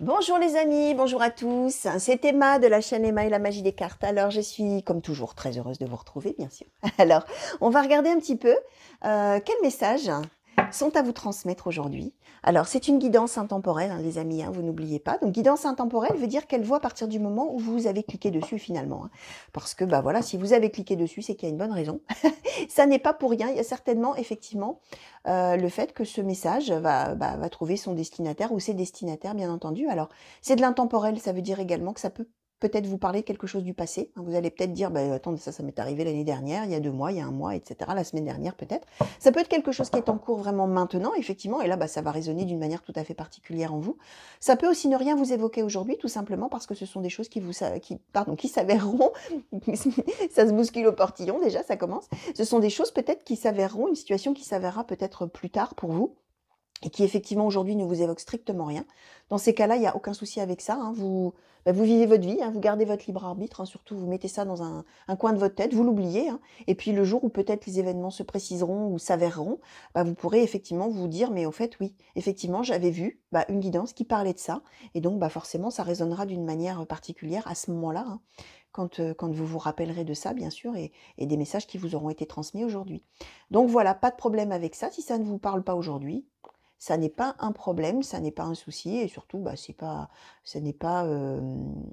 Bonjour les amis, bonjour à tous. C'est Emma de la chaîne Emma et la magie des cartes. Alors, je suis comme toujours très heureuse de vous retrouver, bien sûr. Alors, on va regarder un petit peu quels messages sont à vous transmettre aujourd'hui. Alors, c'est une guidance intemporelle, hein, les amis, hein, vous n'oubliez pas. Donc, guidance intemporelle veut dire qu'elle voit à partir du moment où vous avez cliqué dessus finalement, hein. Parce que, bah voilà, si vous avez cliqué dessus, c'est qu'il y a une bonne raison. Ça n'est pas pour rien. Il y a certainement, effectivement, le fait que ce message va trouver son destinataire ou ses destinataires, bien entendu. Alors, c'est de l'intemporel. Ça veut dire également que ça peut peut-être vous parler de quelque chose du passé. Vous allez peut-être dire, bah, attends, ça m'est arrivé l'année dernière, il y a 2 mois, il y a un mois, etc. La semaine dernière, peut-être. Ça peut être quelque chose qui est en cours vraiment maintenant, effectivement. Et là, bah, ça va résonner d'une manière tout à fait particulière en vous. Ça peut aussi ne rien vous évoquer aujourd'hui, tout simplement parce que ce sont des choses qui s'avéreront. Ça se bouscule au portillon, déjà, ça commence. Ce sont des choses peut-être qui s'avéreront, une situation qui s'avérera peut-être plus tard pour vous et qui effectivement aujourd'hui ne vous évoque strictement rien. Dans ces cas-là, il n'y a aucun souci avec ça, hein. Vous vivez votre vie, hein, vous gardez votre libre arbitre, hein, surtout vous mettez ça dans un coin de votre tête, vous l'oubliez, hein. Et puis le jour où peut-être les événements se préciseront ou s'avéreront, bah, vous pourrez effectivement vous dire, mais au fait oui, effectivement j'avais vu une guidance qui parlait de ça, et donc bah, forcément ça résonnera d'une manière particulière à ce moment-là, hein, quand vous vous rappellerez de ça, bien sûr, et des messages qui vous auront été transmis aujourd'hui. Donc voilà, pas de problème avec ça. Si ça ne vous parle pas aujourd'hui, ça n'est pas un problème, ça n'est pas un souci, et surtout, bah, ça n'est pas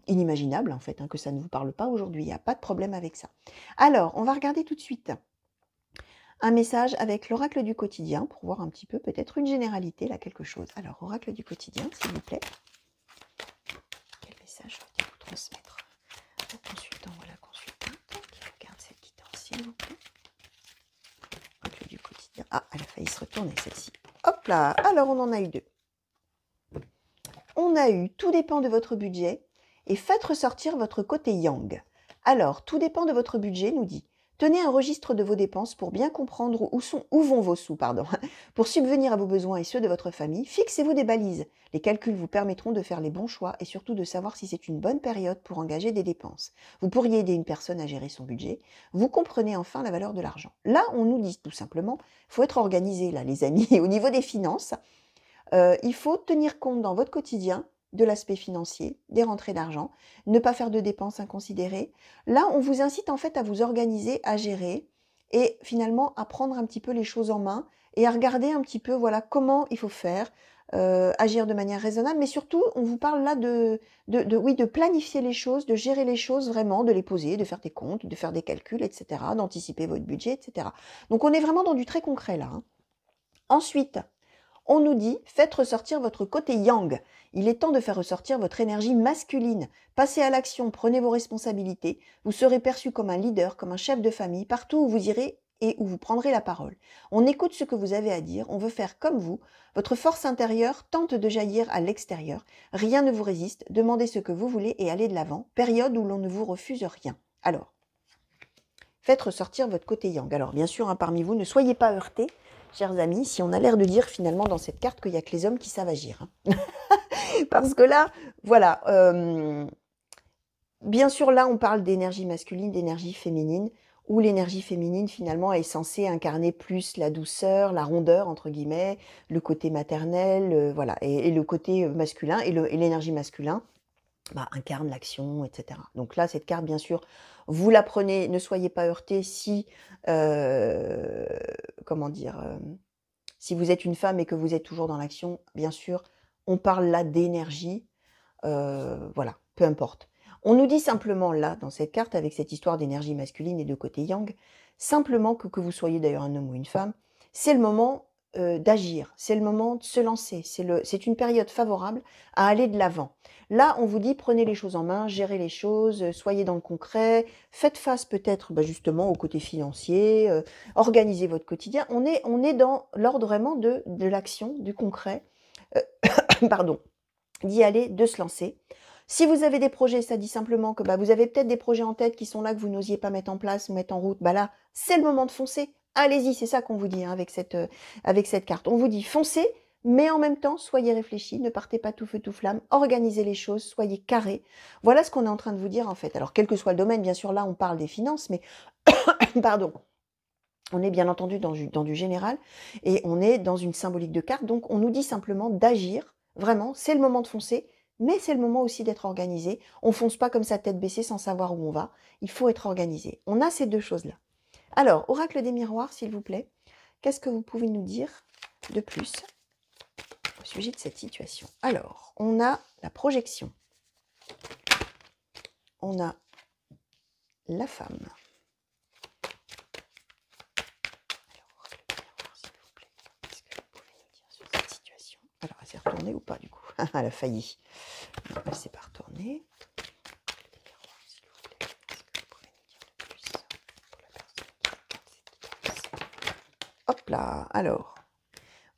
inimaginable, en fait, hein, que ça ne vous parle pas aujourd'hui. Il n'y a pas de problème avec ça. Alors, on va regarder tout de suite un message avec l'oracle du quotidien pour voir un petit peu, peut-être une généralité, là, quelque chose. Alors, oracle du quotidien, s'il vous plaît. Quel message faut-il vous transmettre au consultant ou à la consultante qui regarde cette guidance, s'il vous plaît. Oracle du quotidien. Ah, elle a failli se retourner, celle-ci. Hop là, alors on en a eu deux. On a eu tout dépend de votre budget et faites ressortir votre côté yang. Alors, tout dépend de votre budget, nous dit. Tenez un registre de vos dépenses pour bien comprendre où vont vos sous, pardon. Pour subvenir à vos besoins et ceux de votre famille, fixez-vous des balises. Les calculs vous permettront de faire les bons choix et surtout de savoir si c'est une bonne période pour engager des dépenses. Vous pourriez aider une personne à gérer son budget. Vous comprenez enfin la valeur de l'argent. Là, on nous dit tout simplement, il faut être organisé, là, les amis, au niveau des finances. Il faut tenir compte dans votre quotidien de l'aspect financier, des rentrées d'argent, ne pas faire de dépenses inconsidérées. Là, on vous incite en fait à vous organiser, à gérer et finalement à prendre un petit peu les choses en main et à regarder un petit peu voilà comment il faut faire, agir de manière raisonnable, mais surtout on vous parle là oui, de planifier les choses, de gérer les choses vraiment, de les poser, de faire des comptes, de faire des calculs, etc., d'anticiper votre budget, etc. Donc on est vraiment dans du très concret là, hein. Ensuite, on nous dit, faites ressortir votre côté yang. Il est temps de faire ressortir votre énergie masculine. Passez à l'action, prenez vos responsabilités. Vous serez perçu comme un leader, comme un chef de famille, partout où vous irez et où vous prendrez la parole. On écoute ce que vous avez à dire, on veut faire comme vous. Votre force intérieure tente de jaillir à l'extérieur. Rien ne vous résiste, demandez ce que vous voulez et allez de l'avant. Période où l'on ne vous refuse rien. Alors, faites ressortir votre côté yang. Alors, bien sûr, hein, parmi vous, ne soyez pas heurtés, chers amis, si on a l'air de dire finalement dans cette carte qu'il n'y a que les hommes qui savent agir, hein. Parce que là, voilà, bien sûr, là, on parle d'énergie masculine, d'énergie féminine, où l'énergie féminine, finalement, est censée incarner plus la douceur, la rondeur, entre guillemets, le côté maternel, voilà, et le côté masculin, et l'énergie masculine incarne l'action, etc. Donc là, cette carte, bien sûr, vous la prenez, ne soyez pas heurtés si, comment dire, si vous êtes une femme et que vous êtes toujours dans l'action, bien sûr, on parle là d'énergie, voilà, peu importe. On nous dit simplement là, dans cette carte, avec cette histoire d'énergie masculine et de côté yang, simplement que vous soyez d'ailleurs un homme ou une femme, c'est le moment d'agir, c'est le moment de se lancer, c'est une période favorable à aller de l'avant. Là, on vous dit, prenez les choses en main, gérez les choses, soyez dans le concret, faites face peut-être justement au côté financier, organisez votre quotidien. On est dans l'ordre vraiment de l'action, du concret, pardon, d'y aller, de se lancer. Si vous avez des projets, ça dit simplement que vous avez peut-être des projets en tête qui sont là, que vous n'osiez pas mettre en place, mettre en route. Là, c'est le moment de foncer. Allez-y, c'est ça qu'on vous dit, hein, avec cette carte. On vous dit foncez, mais en même temps, soyez réfléchis, ne partez pas tout feu tout flamme, organisez les choses, soyez carrés. Voilà ce qu'on est en train de vous dire en fait. Alors, quel que soit le domaine, bien sûr, là, on parle des finances, mais pardon. On est bien entendu dans du général et on est dans une symbolique de carte. Donc, on nous dit simplement d'agir. Vraiment, c'est le moment de foncer. mais c'est le moment aussi d'être organisé. On fonce pas comme ça tête baissée sans savoir où on va. Il faut être organisé. On a ces deux choses-là. Alors, oracle des miroirs, s'il vous plaît, qu'est-ce que vous pouvez nous dire de plus au sujet de cette situation? Alors, on a la projection. On a la femme. Alors, elle s'est retournée ou pas du coup? Elle a failli. Non, elle s'est pas retournée. Hop là, alors,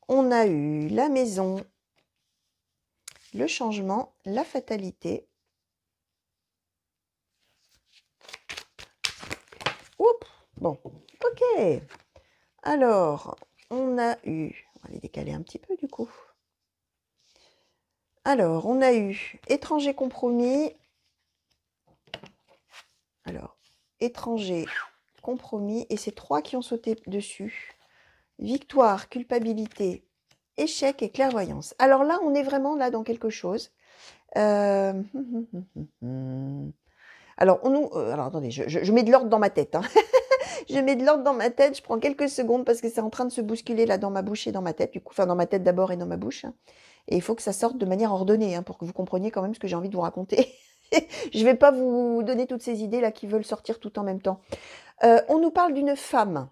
on a eu la maison, le changement, la fatalité. Oups, bon, ok. Alors, on a eu, on va les décaler un petit peu du coup. Alors, on a eu étranger compromis. Alors, étranger compromis, et c'est 3 qui ont sauté dessus. Victoire, culpabilité, échec et clairvoyance. Alors là, on est vraiment là dans quelque chose. Alors, alors attendez, je mets de l'ordre dans ma tête. Hein. Je mets de l'ordre dans ma tête, je prends quelques secondes parce que c'est en train de se bousculer là dans ma bouche et dans ma tête, du coup, enfin dans ma tête d'abord et dans ma bouche. Et il faut que ça sorte de manière ordonnée hein, pour que vous compreniez quand même ce que j'ai envie de vous raconter. Je ne vais pas vous donner toutes ces idées là qui veulent sortir tout en même temps. On nous parle d'une femme.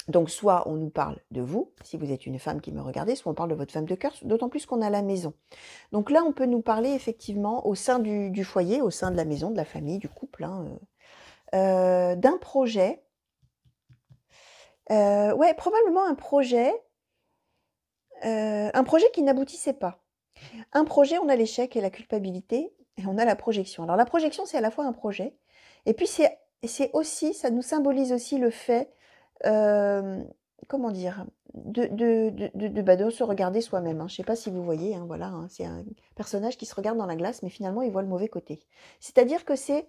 Donc, soit on nous parle de vous, si vous êtes une femme qui me regardez, soit on parle de votre femme de cœur, d'autant plus qu'on a la maison. Donc là, on peut nous parler effectivement au sein du foyer, au sein de la maison, de la famille, du couple, hein, d'un projet. Ouais, probablement un projet qui n'aboutissait pas. Un projet, on a l'échec et la culpabilité, et on a la projection. Alors la projection, c'est à la fois un projet, et puis c'est aussi, ça nous symbolise aussi le fait, comment dire, de se regarder soi-même. Hein. Je ne sais pas si vous voyez, hein, voilà, hein, c'est un personnage qui se regarde dans la glace, mais finalement, il voit le mauvais côté. C'est-à-dire que c'est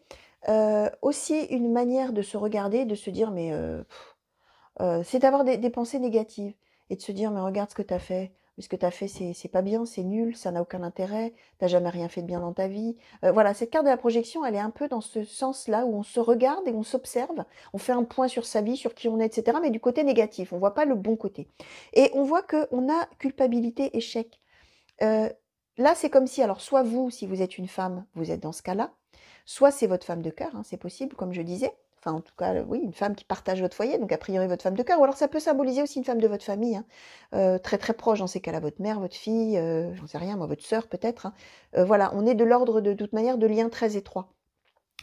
aussi une manière de se regarder, de se dire, mais c'est d'avoir des pensées négatives et de se dire, mais regarde ce que tu as fait. Mais ce que tu as fait, c'est pas bien, c'est nul, ça n'a aucun intérêt, t'as jamais rien fait de bien dans ta vie. Voilà, cette carte de la projection, elle est un peu dans ce sens-là où on se regarde et on s'observe, on fait un point sur sa vie, sur qui on est, etc., mais du côté négatif, on voit pas le bon côté. Et on voit qu'on a culpabilité, échec. Là, c'est comme si, alors soit vous, si vous êtes une femme, vous êtes dans ce cas-là, soit c'est votre femme de cœur, hein, c'est possible, comme je disais, enfin en tout cas, oui, une femme qui partage votre foyer, donc a priori votre femme de cœur, ou alors ça peut symboliser aussi une femme de votre famille, hein, très très proche, dans ces cas-là, votre mère, votre fille, j'en sais rien, moi, votre sœur peut-être, hein. Voilà, on est de l'ordre de toute manière de liens très étroits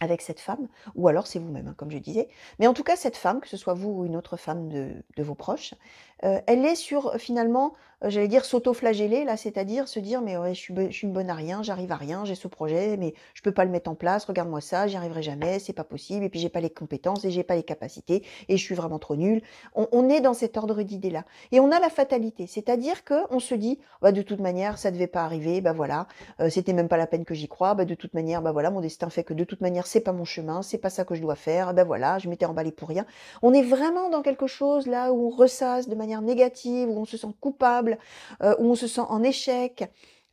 avec cette femme, ou alors c'est vous-même, hein, comme je disais. Mais en tout cas, cette femme, que ce soit vous ou une autre femme de vos proches, elle est sur, finalement, j'allais dire s'auto-flageller, là, c'est-à-dire se dire, mais ouais, je suis une bonne à rien, j'arrive à rien, j'ai ce projet, mais je peux pas le mettre en place, regarde-moi ça, j'y arriverai jamais, c'est pas possible, et puis j'ai pas les compétences, et j'ai pas les capacités, et je suis vraiment trop nulle. On est dans cet ordre d'idées-là. Et on a la fatalité, c'est-à-dire qu'on se dit, bah, de toute manière, ça devait pas arriver, bah voilà, c'était même pas la peine que j'y croie, bah de toute manière, bah voilà, mon destin fait que de toute manière, c'est pas mon chemin, c'est pas ça que je dois faire, ben voilà, je m'étais emballée pour rien. On est vraiment dans quelque chose là où on ressasse de manière négative, où on se sent coupable, où on se sent en échec.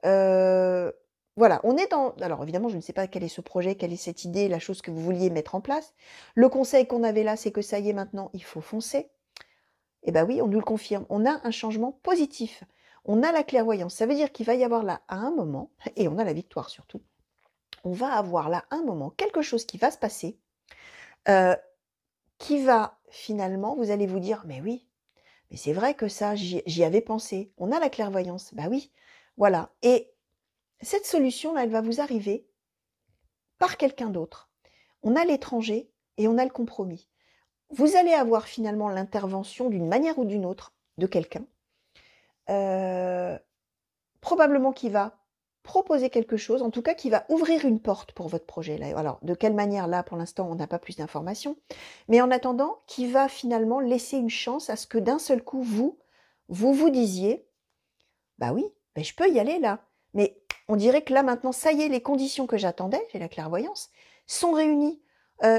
Voilà, on est dans... Alors évidemment, je ne sais pas quel est ce projet, quelle est cette idée, la chose que vous vouliez mettre en place. Le conseil qu'on avait là, c'est que ça y est, maintenant, il faut foncer. Eh bien oui, on nous le confirme, on a un changement positif. On a la clairvoyance, ça veut dire qu'il va y avoir là, à un moment, et on a la victoire surtout, on va avoir là un moment, quelque chose qui va se passer, qui va finalement, vous allez vous dire, mais oui, mais c'est vrai que ça, j'y avais pensé. On a la clairvoyance, bah oui, voilà. Et cette solution-là, elle va vous arriver par quelqu'un d'autre. On a l'étranger et on a le compromis. Vous allez avoir finalement l'intervention d'une manière ou d'une autre de quelqu'un, probablement qui va proposer quelque chose, en tout cas qui va ouvrir une porte pour votre projet. Là. Alors, de quelle manière, là, pour l'instant, on n'a pas plus d'informations, mais en attendant, qui va finalement laisser une chance à ce que d'un seul coup, vous disiez, bah oui, ben je peux y aller là. Mais on dirait que là, maintenant, ça y est, les conditions que j'attendais, j'ai la clairvoyance, sont réunies.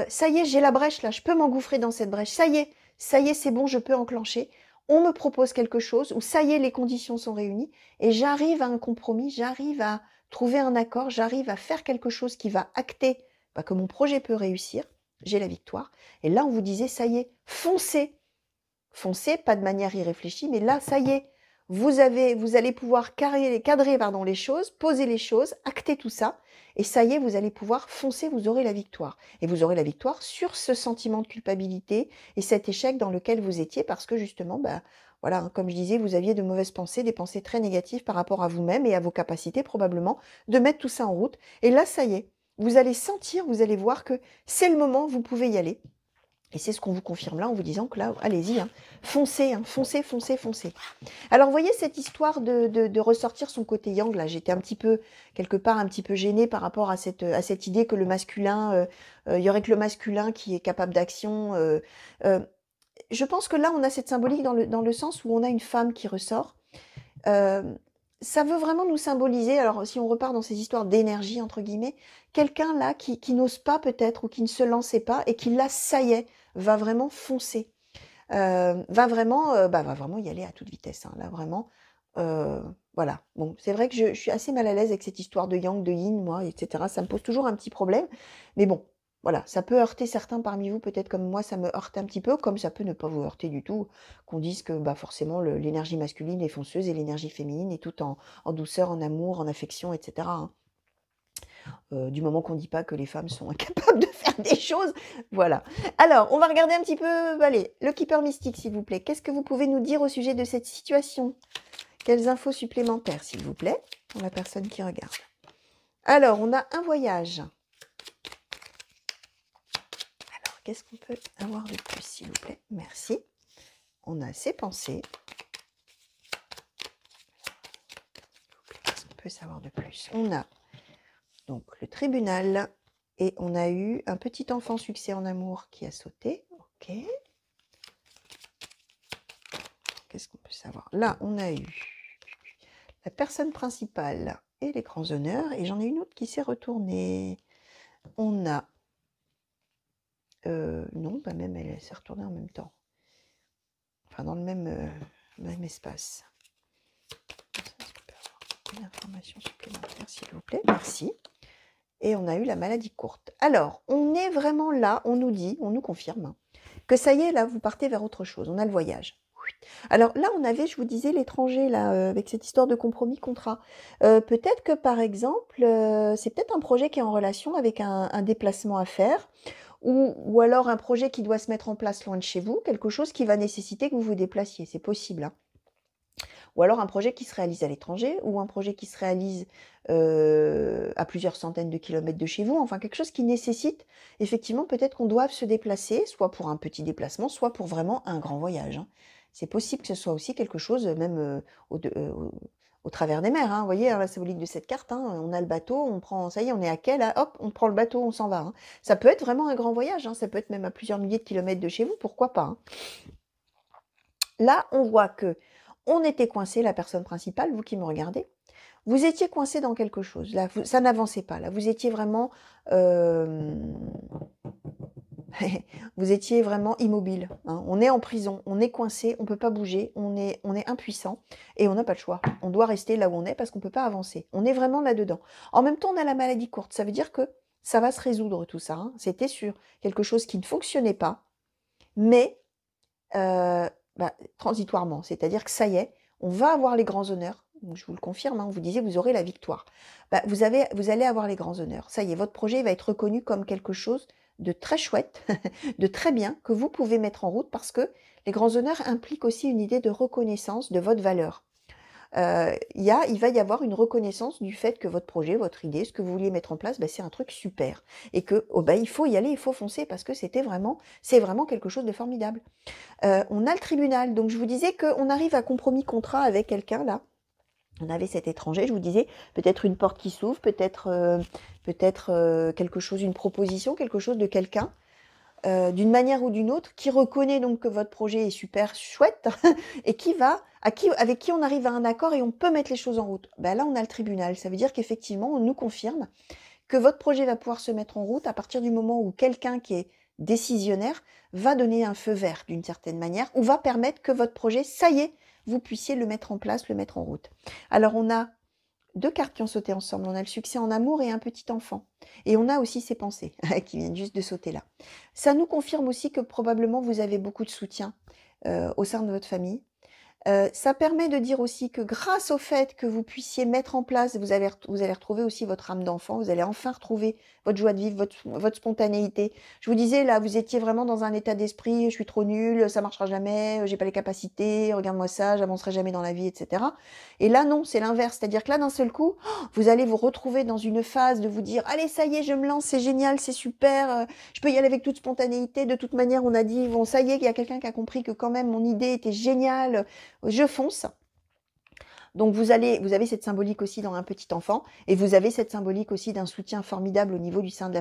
Ça y est, j'ai la brèche là, je peux m'engouffrer dans cette brèche. Ça y est, c'est bon, je peux enclencher. On me propose quelque chose où ça y est, les conditions sont réunies et j'arrive à un compromis, j'arrive à trouver un accord, j'arrive à faire quelque chose qui va acter que mon projet peut réussir, j'ai la victoire. Et là, on vous disait, ça y est, foncez. Foncez, pas de manière irréfléchie, mais là, ça y est, vous allez pouvoir cadrer les choses, poser les choses, acter tout ça, et ça y est, vous allez pouvoir foncer, vous aurez la victoire. Et vous aurez la victoire sur ce sentiment de culpabilité et cet échec dans lequel vous étiez, parce que justement, voilà, comme je disais, vous aviez de mauvaises pensées, des pensées très négatives par rapport à vous-même et à vos capacités probablement de mettre tout ça en route. Et là, ça y est, vous allez sentir, vous allez voir que c'est le moment, vous pouvez y aller. Et c'est ce qu'on vous confirme là en vous disant que là, allez-y, foncez, foncez, foncez, foncez. Alors, vous voyez cette histoire de ressortir son côté yang, là, j'étais un petit peu, quelque part, un petit peu gênée par rapport à cette idée que le masculin, il y aurait que le masculin qui est capable d'action. Je pense que là, on a cette symbolique dans le sens où on a une femme qui ressort. Ça veut vraiment nous symboliser, alors si on repart dans ces histoires d'énergie, entre guillemets, quelqu'un là qui n'ose pas peut-être ou qui ne se lançait pas et qui là, ça y est, va vraiment foncer, va vraiment y aller à toute vitesse, hein, là vraiment, voilà. Bon, c'est vrai que je suis assez mal à l'aise avec cette histoire de yang, de yin, moi, etc. Ça me pose toujours un petit problème, mais bon, voilà, ça peut heurter certains parmi vous, peut-être comme moi, ça me heurte un petit peu, comme ça peut ne pas vous heurter du tout, qu'on dise que forcément l'énergie masculine est fonceuse et l'énergie féminine est toute en douceur, en amour, en affection, etc. hein. Du moment qu'on ne dit pas que les femmes sont incapables de faire des choses, voilà. Alors, on va regarder un petit peu, allez, le Keeper Mystique, s'il vous plaît. Qu'est-ce que vous pouvez nous dire au sujet de cette situation? Quelles infos supplémentaires, s'il vous plaît, pour la personne qui regarde? Alors, on a un voyage. Alors, qu'est-ce qu'on peut avoir de plus, s'il vous plaît? Merci. On a ses pensées. Qu'est-ce qu'on peut savoir de plus? On a donc le tribunal et on a eu un petit enfant succès en amour qui a sauté. Ok. Qu'est-ce qu'on peut savoir? Là, on a eu la personne principale et les grands honneurs. Et j'en ai une autre qui s'est retournée. On a... non, même elle s'est retournée en même temps. Enfin, dans le même espace. Est-ce qu'on peut avoir une information supplémentaire, s'il vous plaît? Merci. Et on a eu la maladie courte. Alors, on est vraiment là, on nous dit, on nous confirme que ça y est, là, vous partez vers autre chose. On a le voyage. Alors là, on avait, je vous disais, l'étranger, là, avec cette histoire de compromis contrat. Peut-être que, par exemple, c'est peut-être un projet qui est en relation avec un déplacement à faire, ou alors un projet qui doit se mettre en place loin de chez vous, quelque chose qui va nécessiter que vous vous déplaciez. C'est possible, hein. Ou alors un projet qui se réalise à l'étranger, ou un projet qui se réalise à plusieurs centaines de kilomètres de chez vous, enfin quelque chose qui nécessite effectivement peut-être qu'on doive se déplacer, soit pour un petit déplacement, soit pour vraiment un grand voyage, hein. C'est possible que ce soit aussi quelque chose même au travers des mers, hein. Vous voyez hein, la symbolique de cette carte, hein, on a le bateau, on prend, ça y est, on est à quai, là, hop, on prend le bateau, on s'en va, hein. Ça peut être vraiment un grand voyage, hein, ça peut être même à plusieurs milliers de kilomètres de chez vous, pourquoi pas, hein. Là, on voit que on était coincé, la personne principale, vous qui me regardez, vous étiez coincé dans quelque chose. Là, ça n'avançait pas. Là, vous étiez vraiment, vous étiez vraiment immobile, hein. On est en prison, on est coincé, on peut pas bouger, on est impuissant et on n'a pas le choix. On doit rester là où on est parce qu'on peut pas avancer. On est vraiment là-dedans. En même temps, on a la maladie courte. Ça veut dire que ça va se résoudre tout ça, hein. C'était sur quelque chose qui ne fonctionnait pas, mais transitoirement. C'est-à-dire que ça y est, on va avoir les grands honneurs. Donc, je vous le confirme, hein, on vous disait vous aurez la victoire. Vous allez avoir les grands honneurs. Ça y est, votre projet va être reconnu comme quelque chose de très chouette, de très bien, que vous pouvez mettre en route parce que les grands honneurs impliquent aussi une idée de reconnaissance de votre valeur. Il va y avoir une reconnaissance du fait que votre projet, votre idée, ce que vous vouliez mettre en place, c'est un truc super. Et que il faut y aller, il faut foncer parce que c'est vraiment quelque chose de formidable. On a le tribunal, donc je vous disais qu'on arrive à compromis contrat avec quelqu'un là. On avait cet étranger, je vous disais, peut-être une porte qui s'ouvre, peut-être quelque chose, une proposition, quelque chose de quelqu'un, d'une manière ou d'une autre, qui reconnaît donc que votre projet est super chouette et avec qui on arrive à un accord et on peut mettre les choses en route. Là, on a le tribunal. Ça veut dire qu'effectivement, on nous confirme que votre projet va pouvoir se mettre en route à partir du moment où quelqu'un qui est décisionnaire va donner un feu vert d'une certaine manière ou va permettre que votre projet, ça y est, vous puissiez le mettre en place, le mettre en route. Alors, on a deux cartes qui ont sauté ensemble. On a le succès en amour et un petit enfant. Et on a aussi ses pensées qui viennent juste de sauter là. Ça nous confirme aussi que probablement vous avez beaucoup de soutien au sein de votre famille. Ça permet de dire aussi que grâce au fait que vous puissiez mettre en place, vous allez retrouver aussi votre âme d'enfant, vous allez enfin retrouver votre joie de vivre, votre spontanéité. Je vous disais, là, vous étiez vraiment dans un état d'esprit, je suis trop nulle, ça marchera jamais, j'ai pas les capacités, regarde-moi ça, j'avancerai jamais dans la vie, etc. Et là, non, c'est l'inverse. C'est-à-dire que là, d'un seul coup, vous allez vous retrouver dans une phase de vous dire, allez, ça y est, je me lance, c'est génial, c'est super, je peux y aller avec toute spontanéité. De toute manière, on a dit, bon, ça y est, il y a quelqu'un qui a compris que quand même mon idée était géniale, je fonce. Donc vous avez cette symbolique aussi dans un petit enfant, et vous avez cette symbolique aussi d'un soutien formidable au niveau du sein de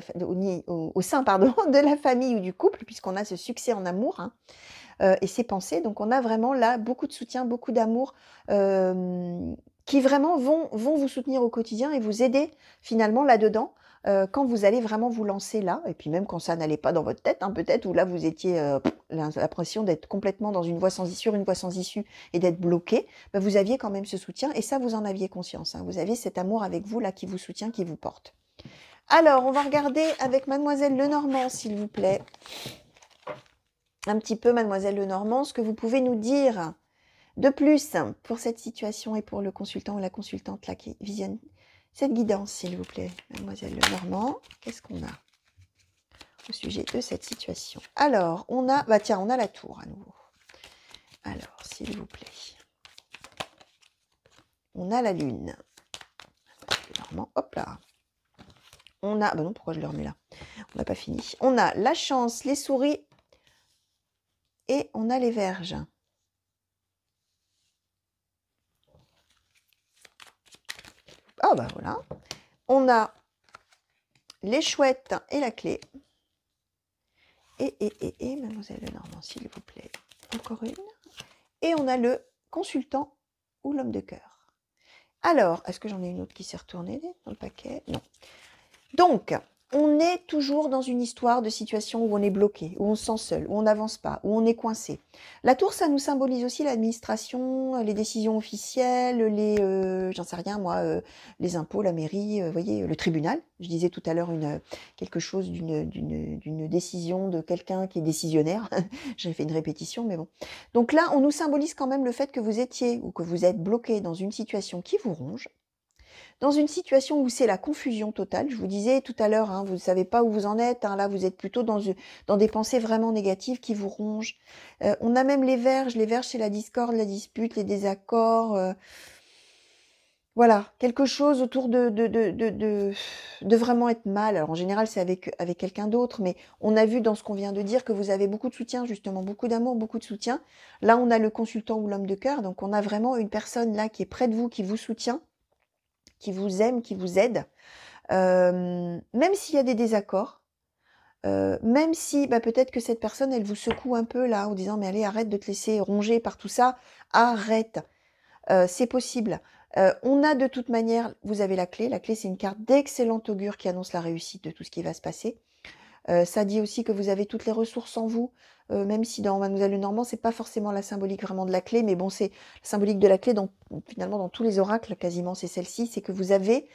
au sein pardon, de la famille ou du couple, puisqu'on a ce succès en amour, hein, et ces pensées. Donc on a vraiment là beaucoup de soutien, beaucoup d'amour, qui vraiment vont vous soutenir au quotidien et vous aider finalement là-dedans. Quand vous allez vraiment vous lancer là, et puis même quand ça n'allait pas dans votre tête, hein, peut-être, où là vous étiez l'impression d'être complètement dans une voie sans issue et d'être bloqué, bah, vous aviez quand même ce soutien, et ça vous en aviez conscience, hein. Vous aviez cet amour avec vous là qui vous soutient, qui vous porte. Alors, on va regarder avec Mademoiselle Lenormand, s'il vous plaît. Un petit peu, Mademoiselle Lenormand, ce que vous pouvez nous dire de plus pour cette situation et pour le consultant ou la consultante là qui visionne cette guidance, s'il vous plaît. Mademoiselle Lenormand, qu'est-ce qu'on a au sujet de cette situation? Alors, on a, bah tiens, on a la tour à nouveau. Alors, s'il vous plaît. On a la lune. Lenormand, hop là. On a, bah non, pourquoi je le remets là? On n'a pas fini. On a la chance, les souris et on a les verges. Ah bah voilà. On a les chouettes et la clé. Et Mademoiselle Lenormand, s'il vous plaît. Encore une. Et on a le consultant ou l'homme de cœur. Alors, est-ce que j'en ai une autre qui s'est retournée dans le paquet? Non. Donc, on est toujours dans une histoire de situation où on est bloqué, où on se sent seul, où on n'avance pas, où on est coincé. La tour, ça nous symbolise aussi l'administration, les décisions officielles, les, j'en sais rien moi, les impôts, la mairie, vous voyez, le tribunal. Je disais tout à l'heure quelque chose d'une décision de quelqu'un qui est décisionnaire. J'ai fait une répétition, mais bon. Donc là, on nous symbolise quand même le fait que vous étiez ou que vous êtes bloqué dans une situation qui vous ronge, dans une situation où c'est la confusion totale. Je vous disais tout à l'heure, hein, vous ne savez pas où vous en êtes, hein, là vous êtes plutôt dans des pensées vraiment négatives qui vous rongent. On a même les verges c'est la discorde, la dispute, les désaccords, voilà, quelque chose autour de vraiment être mal. Alors en général c'est avec quelqu'un d'autre, mais on a vu dans ce qu'on vient de dire que vous avez beaucoup de soutien, justement, beaucoup d'amour, beaucoup de soutien. Là on a le consultant ou l'homme de cœur, donc on a vraiment une personne là qui est près de vous, qui vous soutient, qui vous aime, qui vous aide, même s'il y a des désaccords, même si bah, peut-être que cette personne, elle vous secoue un peu là, en disant « mais allez, arrête de te laisser ronger par tout ça, arrête ». C'est possible. On a de toute manière, vous avez la clé. La clé, c'est une carte d'excellent augure qui annonce la réussite de tout ce qui va se passer. Ça dit aussi que vous avez toutes les ressources en vous, même si dans Mademoiselle Lenormand, c'est pas forcément la symbolique vraiment de la clé, mais bon, c'est la symbolique de la clé, finalement, dans tous les oracles, quasiment, c'est celle-ci, c'est que vous avez,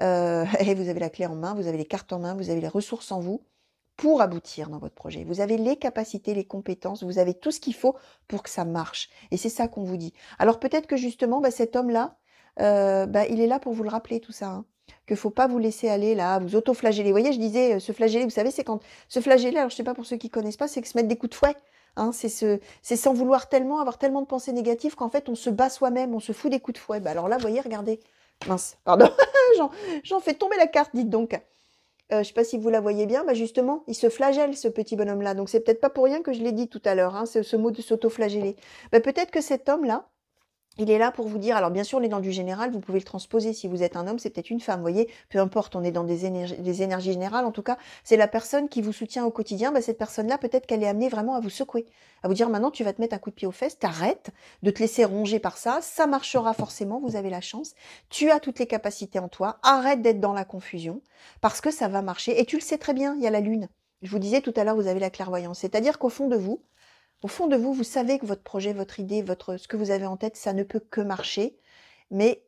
et vous avez la clé en main, vous avez les cartes en main, vous avez les ressources en vous pour aboutir dans votre projet. Vous avez les capacités, les compétences, vous avez tout ce qu'il faut pour que ça marche. Et c'est ça qu'on vous dit. Alors peut-être que justement, bah, cet homme-là, il est là pour vous le rappeler tout ça, hein. Que faut pas vous laisser aller là, vous auto-flageller. Vous voyez, je disais, se flageller, vous savez, c'est quand se flageller, alors je sais pas pour ceux qui connaissent pas, c'est que se mettre des coups de fouet. Hein, c'est sans vouloir tellement, avoir tellement de pensées négatives qu'en fait on se bat soi-même, on se fout des coups de fouet. Bah, alors là, vous voyez, regardez. Mince, pardon, j'en fais tomber la carte, dites donc. Je sais pas si vous la voyez bien, bah justement, il se flagelle ce petit bonhomme-là. Donc c'est peut-être pas pour rien que je l'ai dit tout à l'heure, hein, ce mot de s'auto-flageller. Bah, peut-être que cet homme-là, il est là pour vous dire, alors bien sûr on est dans du général, vous pouvez le transposer, si vous êtes un homme, c'est peut-être une femme, vous voyez, peu importe, on est dans des énergies générales, en tout cas, c'est la personne qui vous soutient au quotidien, bah, cette personne-là, peut-être qu'elle est amenée vraiment à vous secouer, à vous dire maintenant tu vas te mettre un coup de pied aux fesses, t'arrêtes de te laisser ronger par ça marchera forcément, vous avez la chance, tu as toutes les capacités en toi, arrête d'être dans la confusion, parce que ça va marcher, et tu le sais très bien, il y a la lune. Je vous disais tout à l'heure, vous avez la clairvoyance, c'est-à-dire qu'au fond de vous, vous savez que votre projet, votre idée, ce que vous avez en tête, ça ne peut que marcher. Mais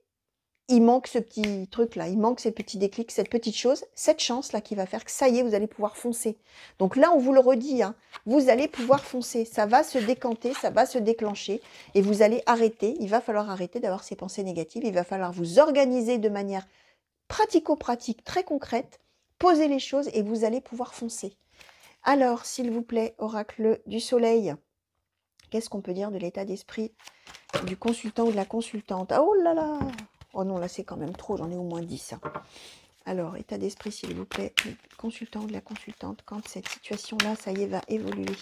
il manque ce petit truc-là, il manque ces petits déclics, cette petite chose, cette chance-là qui va faire que ça y est, vous allez pouvoir foncer. Donc là, on vous le redit, hein, vous allez pouvoir foncer. Ça va se décanter, ça va se déclencher et vous allez arrêter. Il va falloir arrêter d'avoir ces pensées négatives. Il va falloir vous organiser de manière pratico-pratique, très concrète, poser les choses et vous allez pouvoir foncer. Alors, s'il vous plaît, oracle du soleil, qu'est-ce qu'on peut dire de l'état d'esprit du consultant ou de la consultante? Ah, oh là là! Oh non, là c'est quand même trop, j'en ai au moins 10. Hein. Alors, état d'esprit, s'il vous plaît, du consultant ou de la consultante, quand cette situation-là, ça y est, va évoluer.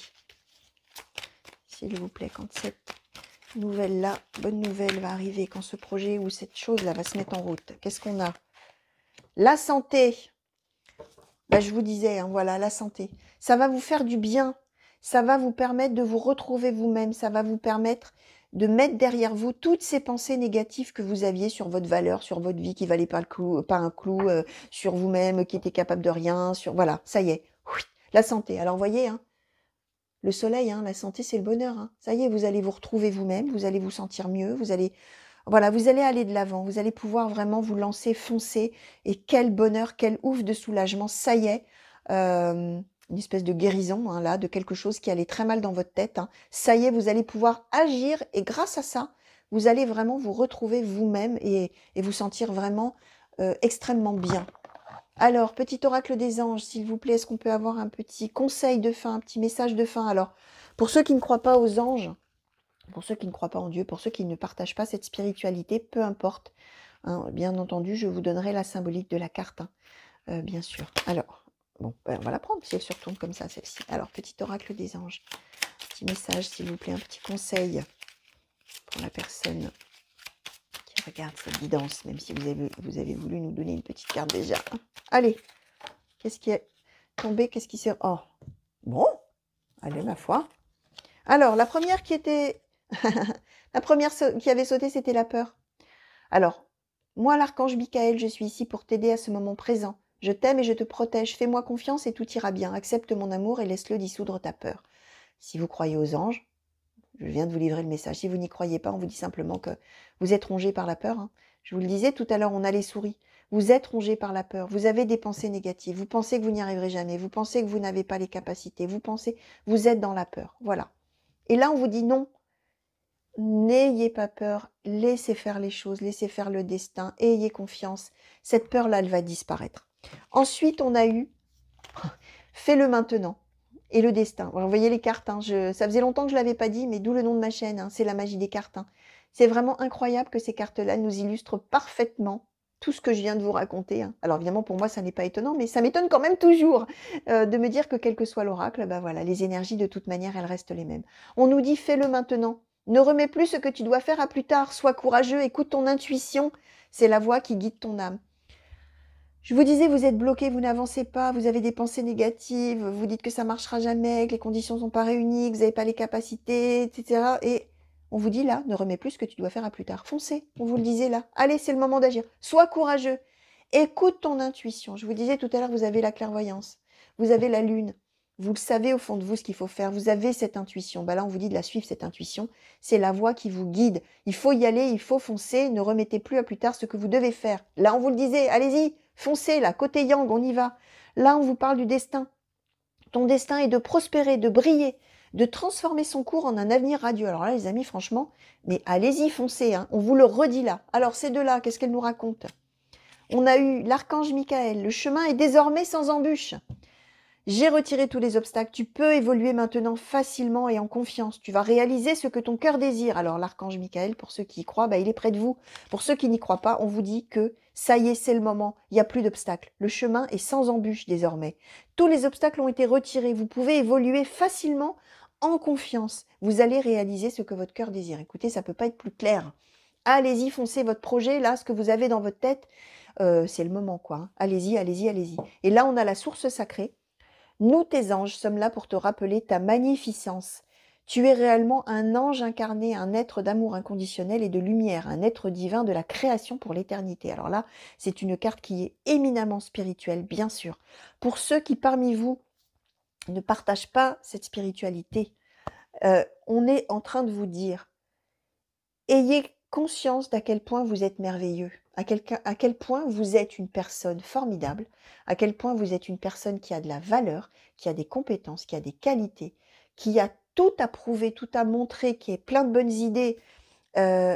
S'il vous plaît, quand cette nouvelle-là, bonne nouvelle va arriver, quand ce projet ou cette chose-là va se mettre en route. Qu'est-ce qu'on a? La santé. Ben, je vous disais, hein, voilà, la santé. Ça va vous faire du bien. Ça va vous permettre de vous retrouver vous-même. Ça va vous permettre de mettre derrière vous toutes ces pensées négatives que vous aviez sur votre valeur, sur votre vie qui valait pas un clou, sur vous-même qui était capable de rien, sur voilà, ça y est. Oui, la santé. Alors voyez, hein, le soleil, hein, la santé, c'est le bonheur. Hein. Ça y est, vous allez vous retrouver vous-même, vous allez vous sentir mieux, vous allez voilà, vous allez aller de l'avant, vous allez pouvoir vraiment vous lancer, foncer. Et quel bonheur, quel ouf de soulagement, ça y est. Une espèce de guérison, hein, là, de quelque chose qui allait très mal dans votre tête. Hein. Ça y est, vous allez pouvoir agir et grâce à ça, vous allez vraiment vous retrouver vous-même et vous sentir vraiment extrêmement bien. Alors, petit oracle des anges, s'il vous plaît, est-ce qu'on peut avoir un petit conseil de fin, un petit message de fin? Alors, pour ceux qui ne croient pas aux anges, pour ceux qui ne croient pas en Dieu, pour ceux qui ne partagent pas cette spiritualité, peu importe. Hein, bien entendu, je vous donnerai la symbolique de la carte, hein, bien sûr. Alors, bon, ben, on va la prendre si elle se retourne comme ça, celle-ci. Alors, petit oracle des anges. Petit message, s'il vous plaît, un petit conseil pour la personne qui regarde cette guidance, même si vous avez voulu nous donner une petite carte déjà. Allez, qu'est-ce qui est tombé? Qu'est-ce qui s'est... Oh, bon, allez, ma foi. Alors, la première qui était... la première qui avait sauté, c'était la peur. Alors, moi, l'archange Michael, je suis ici pour t'aider à ce moment présent. Je t'aime et je te protège. Fais-moi confiance et tout ira bien. Accepte mon amour et laisse-le dissoudre ta peur. Si vous croyez aux anges, je viens de vous livrer le message. Si vous n'y croyez pas, on vous dit simplement que vous êtes rongé par la peur. Hein. Je vous le disais tout à l'heure, on a les souris. Vous êtes rongé par la peur. Vous avez des pensées négatives. Vous pensez que vous n'y arriverez jamais. Vous pensez que vous n'avez pas les capacités. Vous êtes dans la peur. Voilà. Et là, on vous dit non. N'ayez pas peur, laissez faire les choses, laissez faire le destin, ayez confiance. Cette peur-là, elle va disparaître. Ensuite, on a eu fais-le maintenant et le destin. Alors, vous voyez les cartes, hein, ça faisait longtemps que je ne l'avais pas dit, mais d'où le nom de ma chaîne, hein, c'est la magie des cartes. Hein. C'est vraiment incroyable que ces cartes-là nous illustrent parfaitement tout ce que je viens de vous raconter. Hein. Alors évidemment, pour moi, ça n'est pas étonnant, mais ça m'étonne quand même toujours de me dire que quel que soit l'oracle, ben voilà, les énergies, de toute manière, elles restent les mêmes. On nous dit fais-le maintenant. Ne remets plus ce que tu dois faire à plus tard. Sois courageux, écoute ton intuition. C'est la voix qui guide ton âme. Je vous disais, vous êtes bloqué, vous n'avancez pas, vous avez des pensées négatives, vous dites que ça ne marchera jamais, que les conditions ne sont pas réunies, que vous n'avez pas les capacités, etc. Et on vous dit là, ne remets plus ce que tu dois faire à plus tard. Foncez, on vous le disait là. Allez, c'est le moment d'agir. Sois courageux. Écoute ton intuition. Je vous disais tout à l'heure, vous avez la clairvoyance. Vous avez la lune. Vous le savez au fond de vous ce qu'il faut faire. Vous avez cette intuition. Ben là, on vous dit de la suivre, cette intuition. C'est la voie qui vous guide. Il faut y aller, il faut foncer. Ne remettez plus à plus tard ce que vous devez faire. Là, on vous le disait, allez-y, foncez, là, côté yang, on y va. Là, on vous parle du destin. Ton destin est de prospérer, de briller, de transformer son cours en un avenir radieux. Alors là, les amis, franchement, mais allez-y, foncez. Hein. On vous le redit là. Alors, ces deux-là, qu'est-ce qu'elles nous racontent? On a eu l'archange Michael. Le chemin est désormais sans embûche. J'ai retiré tous les obstacles. Tu peux évoluer maintenant facilement et en confiance. Tu vas réaliser ce que ton cœur désire. Alors l'archange Michael, pour ceux qui y croient, il est près de vous. Pour ceux qui n'y croient pas, on vous dit que ça y est, c'est le moment. Il n'y a plus d'obstacles. Le chemin est sans embûche désormais. Tous les obstacles ont été retirés. Vous pouvez évoluer facilement en confiance. Vous allez réaliser ce que votre cœur désire. Écoutez, ça ne peut pas être plus clair. Allez-y, foncez votre projet. Là, ce que vous avez dans votre tête, c'est le moment, quoi. Hein. Allez-y, allez-y, allez-y. Et là, on a la source sacrée. Nous, tes anges, sommes là pour te rappeler ta magnificence. Tu es réellement un ange incarné, un être d'amour inconditionnel et de lumière, un être divin de la création pour l'éternité. Alors là, c'est une carte qui est éminemment spirituelle, bien sûr. Pour ceux qui, parmi vous, ne partagent pas cette spiritualité, on est en train de vous dire, ayez conscience d'à quel point vous êtes merveilleux. à quel point vous êtes une personne formidable, à quel point vous êtes une personne qui a de la valeur, qui a des compétences, qui a des qualités, qui a tout à prouver, tout à montrer, qui est plein de bonnes idées.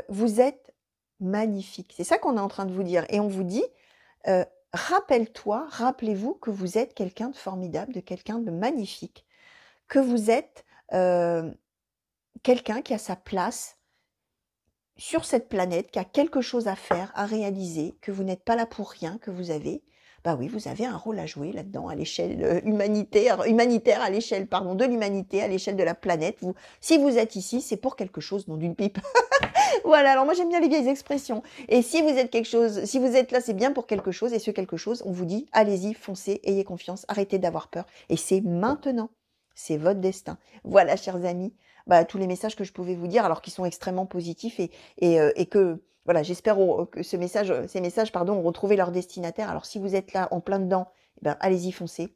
Vous êtes magnifique. C'est ça qu'on est en train de vous dire. Et on vous dit, rappelle-toi, rappelez-vous que vous êtes quelqu'un de formidable, de quelqu'un de magnifique, que vous êtes quelqu'un qui a sa place sur cette planète, qui a quelque chose à faire, à réaliser, que vous n'êtes pas là pour rien, que vous avez, bah oui, vous avez un rôle à jouer là-dedans, à l'échelle humanitaire, à l'échelle, pardon, de l'humanité, à l'échelle de la planète. Vous, si vous êtes ici, c'est pour quelque chose, non d'une pipe. Voilà, alors moi j'aime bien les vieilles expressions. Et si vous êtes quelque chose, si vous êtes là, c'est bien pour quelque chose. Et ce quelque chose, on vous dit, allez-y, foncez, ayez confiance, arrêtez d'avoir peur. Et c'est maintenant. C'est votre destin. Voilà, chers amis, bah, tous les messages que je pouvais vous dire, alors qu'ils sont extrêmement positifs et que, voilà, j'espère que ces messages, pardon, ont retrouvé leur destinataire. Alors si vous êtes là en plein dedans, eh ben, allez-y, foncez.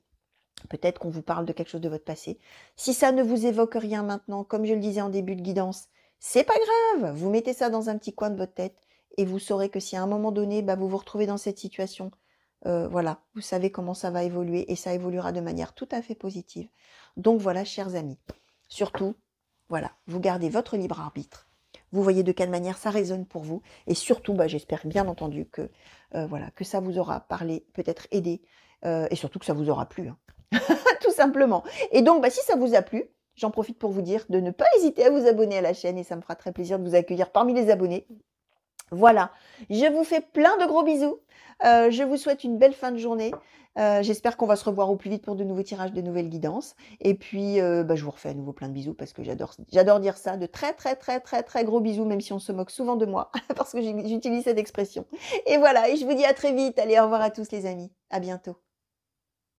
Peut-être qu'on vous parle de quelque chose de votre passé. Si ça ne vous évoque rien maintenant, comme je le disais en début de guidance, c'est pas grave. Vous mettez ça dans un petit coin de votre tête et vous saurez que si à un moment donné, bah, vous vous retrouvez dans cette situation, voilà, vous savez comment ça va évoluer et ça évoluera de manière tout à fait positive. Donc voilà, chers amis, surtout, voilà, vous gardez votre libre arbitre. Vous voyez de quelle manière ça résonne pour vous et surtout, bah, j'espère bien entendu que, voilà, que ça vous aura parlé, peut-être aidé et surtout que ça vous aura plu. Hein. Tout simplement. Et donc, bah, si ça vous a plu, j'en profite pour vous dire de ne pas hésiter à vous abonner à la chaîne et ça me fera très plaisir de vous accueillir parmi les abonnés. Voilà, je vous fais plein de gros bisous. Je vous souhaite une belle fin de journée. J'espère qu'on va se revoir au plus vite pour de nouveaux tirages, de nouvelles guidances. Et puis, bah, je vous refais à nouveau plein de bisous parce que j'adore dire ça. De très, très, très, très, très gros bisous, même si on se moque souvent de moi parce que j'utilise cette expression. Et voilà, et je vous dis à très vite. Allez, au revoir à tous les amis. À bientôt.